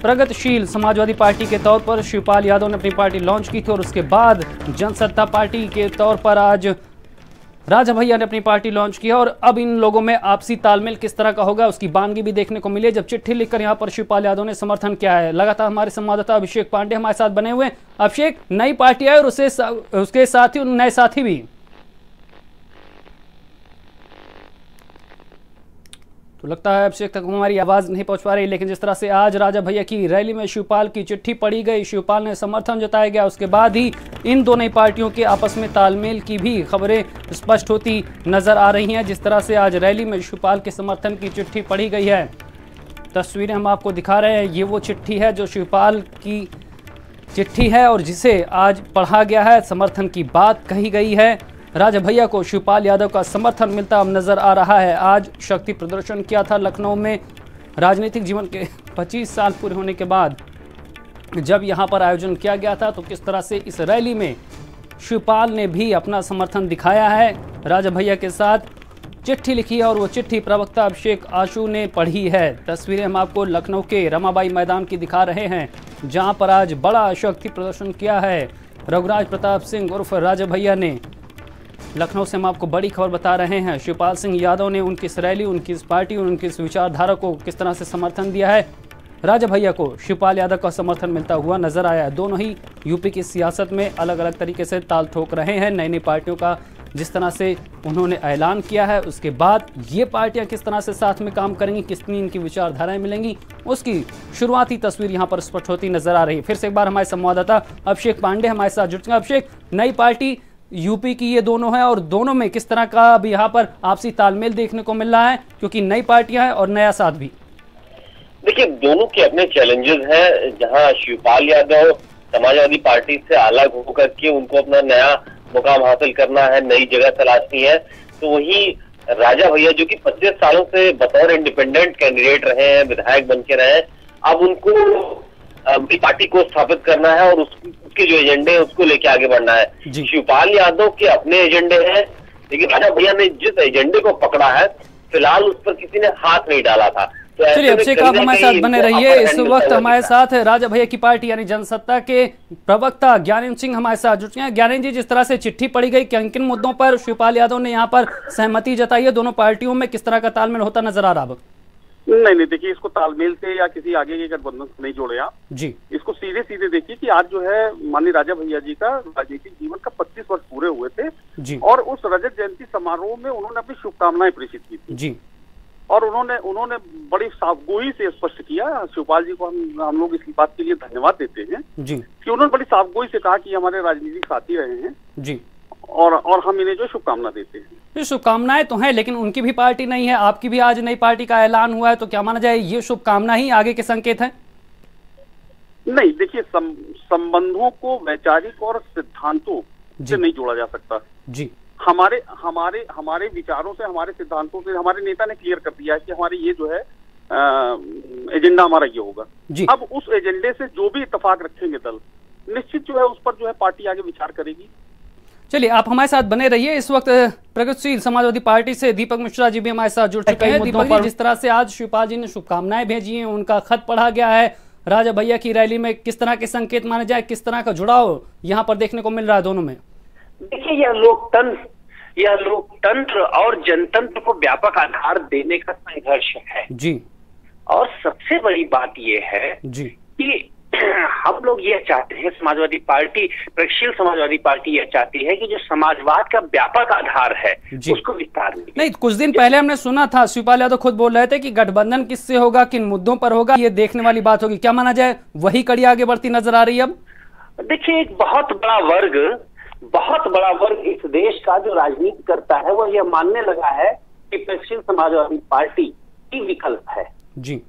प्रगतिशील समाजवादी पार्टी के तौर पर शिवपाल यादव ने अपनी पार्टी लॉन्च की थी और उसके बाद जनसत्ता पार्टी के तौर पर आज राजा भैया ने अपनी पार्टी लॉन्च किया। और अब इन लोगों में आपसी तालमेल किस तरह का होगा उसकी बानगी भी देखने को मिली, जब चिट्ठी लिखकर यहां पर शिवपाल यादव ने समर्थन किया है। लगातार हमारे संवाददाता अभिषेक पांडे हमारे साथ बने हुए। अभिषेक, नई पार्टी है और उसके साथ ही नए साथी भी, तो लगता है अभिषेक तक हमारी आवाज नहीं पहुंच पा रही, लेकिन जिस तरह से आज राजा भैया की रैली में शिवपाल की चिट्ठी पड़ी गई, शिवपाल ने समर्थन जताया गया, उसके बाद ही इन दोनों ही पार्टियों के आपस में तालमेल की भी खबरें स्पष्ट होती नजर आ रही हैं। जिस तरह से आज रैली में शिवपाल के समर्थन की चिट्ठी पड़ी गई है, तस्वीरें हम आपको दिखा रहे हैं। ये वो चिट्ठी है जो शिवपाल की चिट्ठी है और जिसे आज पढ़ा गया है, समर्थन की बात कही गई है। राजा भैया को शिवपाल यादव का समर्थन मिलता अब नजर आ रहा है। आज शक्ति प्रदर्शन किया था लखनऊ में। राजनीतिक जीवन के 25 साल पूरे होने के बाद जब यहां पर आयोजन किया गया था, तो किस तरह से इस रैली में शिवपाल ने भी अपना समर्थन दिखाया है। राजा भैया के साथ चिट्ठी लिखी है और वो चिट्ठी प्रवक्ता अभिषेक आशु ने पढ़ी है। तस्वीरें हम आपको लखनऊ के रमाबाई मैदान की दिखा रहे हैं, जहां पर आज बड़ा शक्ति प्रदर्शन किया है रघुराज प्रताप सिंह उर्फ राजा भैया ने। लखनऊ से हम आपको बड़ी खबर बता रहे हैं। शिवपाल सिंह यादव ने उनकी इस रैली, उनकी इस पार्टी और उनकी इस विचारधारा को किस तरह से समर्थन दिया है। राजा भैया को शिवपाल यादव का समर्थन मिलता हुआ नजर आया है। दोनों ही यूपी की सियासत में अलग अलग तरीके से ताल ठोक रहे हैं। नई नई पार्टियों का जिस तरह से उन्होंने ऐलान किया है, उसके बाद ये पार्टियां किस तरह से साथ में काम करेंगी, कितनी इनकी विचारधाराएं मिलेंगी, उसकी शुरुआती तस्वीर यहां पर स्पष्ट होती नजर आ रही है। फिर से एक बार हमारे संवाददाता अभिषेक पांडे हमारे साथ जुड़ चुके हैं। अभिषेक, नई पार्टी यूपी की ये दोनों है और दोनों में किस तरह का अब यहाँ पर आपसी तालमेल देखने को मिल रहा है, क्योंकि नई पार्टियां हैं और नया साथ भी? देखिए, दोनों के अपने चैलेंजेस हैं। जहां शिवपाल यादव समाजवादी पार्टी से अलग होकर के उनको अपना नया मुकाम हासिल करना है, नई जगह तलाशनी है, तो वही राजा भैया जो कि 25 सालों से बतौर इंडिपेंडेंट कैंडिडेट रहे हैं, विधायक बन के रहे हैं, अब उनको अपनी पार्टी को स्थापित करना है और उसके जो एजेंडे हैं उसको लेके आगे बढ़ना है। शिवपाल यादव के अपने एजेंडे हैं, लेकिन राजा भैया ने जिस एजेंडे को पकड़ा है, फिलहाल उस पर किसी ने हाथ नहीं डाला था। तो चलिए अभिषेक, आप हमारे साथ बने रहिए। इस वक्त हमारे साथ राजा भैया की पार्टी यानी जनसत्ता के प्रवक्ता ज्ञानेंद्र सिंह हमारे साथ जुड़ चुके हैं। ज्ञानेंद्र जी, जिस तरह से चिट्ठी पड़ी गई, किन किन मुद्दों पर शिवपाल यादव ने यहाँ पर सहमति जताई है, दोनों पार्टियों में किस तरह का तालमेल होता नजर आ रहा है? नहीं, देखिए, इसको तालमेल से या किसी आगे के गठबंधन से नहीं जोड़े आप जी। इसको सीधे सीधे देखिए कि आज जो है माननीय राजा भैया जी का राजनीतिक जीवन का 25 वर्ष पूरे हुए थे जी। और उस रजत जयंती समारोह में उन्होंने अपनी शुभकामनाएं प्रेषित की थी जी। और उन्होंने बड़ी साफगोई से स्पष्ट किया। शिवपाल जी को हम लोग इसकी बात के लिए धन्यवाद देते हैं जी, कि उन्होंने बड़ी साफगोई से कहा कि हमारे राजनीतिक साथी रहे हैं जी, और हम इन्हें जो शुभकामना देते हैं। शुभकामनाएं तो हैं, लेकिन उनकी भी पार्टी नहीं है, आपकी भी आज नई पार्टी का ऐलान हुआ है, तो क्या माना जाए ये शुभकामना ही आगे के संकेत है? नहीं, देखिए, संबंधों को वैचारिक और सिद्धांतों से नहीं जोड़ा जा सकता जी। हमारे विचारों से, हमारे सिद्धांतों से हमारे नेता ने क्लियर कर दिया है कि हमारे ये जो है एजेंडा हमारा ये होगा जी। अब उस एजेंडे से जो भी इत्तेफाक रखेंगे दल, निश्चित जो है उस पर जो है पार्टी आगे विचार करेगी। चलिए, आप हमारे साथ बने रहिए। इस वक्त प्रगतिशील समाजवादी पार्टी से दीपक मिश्रा जी भी हमारे साथ जुड़ चुके हैं। दीपक जी, जिस तरह से आज शिवपाल जी ने शुभकामनाएं भेजी हैं, उनका खत पढ़ा गया है, राजा भैया की रैली में किस तरह के संकेत माने जाए, किस तरह का जुड़ाव यहाँ पर देखने को मिल रहा है दोनों में? देखिए, यह लोकतंत्र और जनतंत्र को व्यापक आधार देने का संघर्ष है जी। और सबसे बड़ी बात यह है जी कि हम लोग ये चाहते हैं, समाजवादी पार्टी, प्रगतिशील समाजवादी पार्टी यह चाहती है कि जो समाजवाद का व्यापक आधार है उसको विस्तार नहीं। कुछ दिन पहले हमने सुना था, शिवपाल यादव खुद बोल रहे थे कि गठबंधन किससे होगा, किन मुद्दों पर होगा, ये देखने वाली बात होगी। क्या माना जाए वही कड़ी आगे बढ़ती नजर आ रही है अब? देखिए, एक बहुत बड़ा वर्ग इस देश का जो राजनीति करता है वो यह मानने लगा है कि प्रगतिशील समाजवादी पार्टी ही विकल्प है जी।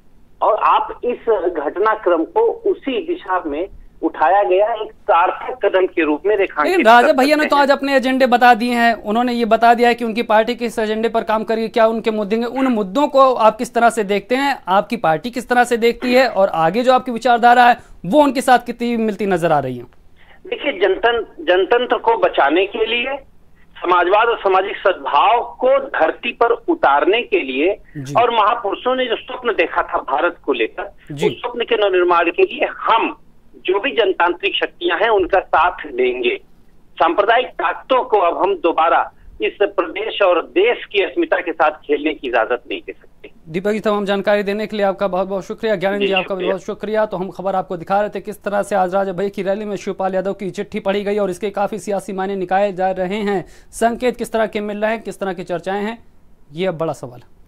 और आप इस घटनाक्रम को उसी दिशा में उठाया गया एक सार्थक कदम के रूप में रेखांकित। राजा भैया ने तो आज अपने एजेंडे बता दिए हैं, उन्होंने ये बता दिया है कि उनकी पार्टी किस एजेंडे पर काम करेगी, क्या उनके मुद्दे हैं। उन मुद्दों को आप किस तरह से देखते हैं, आपकी पार्टी किस तरह से देखती है, और आगे जो आपकी विचारधारा है वो उनके साथ कितनी मिलती नजर आ रही है? देखिए, जनतंत्र को बचाने के लिए, समाजवाद और सामाजिक सद्भाव को धरती पर उतारने के लिए और महापुरुषों ने जो स्वप्न देखा था भारत को लेकर, उस स्वप्न के नवनिर्माण के लिए हम जो भी जनतांत्रिक शक्तियां हैं उनका साथ देंगे। सांप्रदायिक ताकतों को अब हम दोबारा इस प्रदेश और देश की अस्मिता के साथ खेलने की इजाजत नहीं दे सकते। दीपक जी, तमाम जानकारी देने के लिए आपका बहुत बहुत शुक्रिया। ज्ञानंद जी, आपका भी बहुत शुक्रिया। तो हम खबर आपको दिखा रहे थे किस तरह से आज राजा भैया की रैली में शिवपाल यादव की चिट्ठी पढ़ी गई और इसके काफी सियासी मायने निकाले जा रहे हैं। संकेत किस तरह के मिल रहे हैं, किस तरह की चर्चाएं हैं, ये अब बड़ा सवाल है।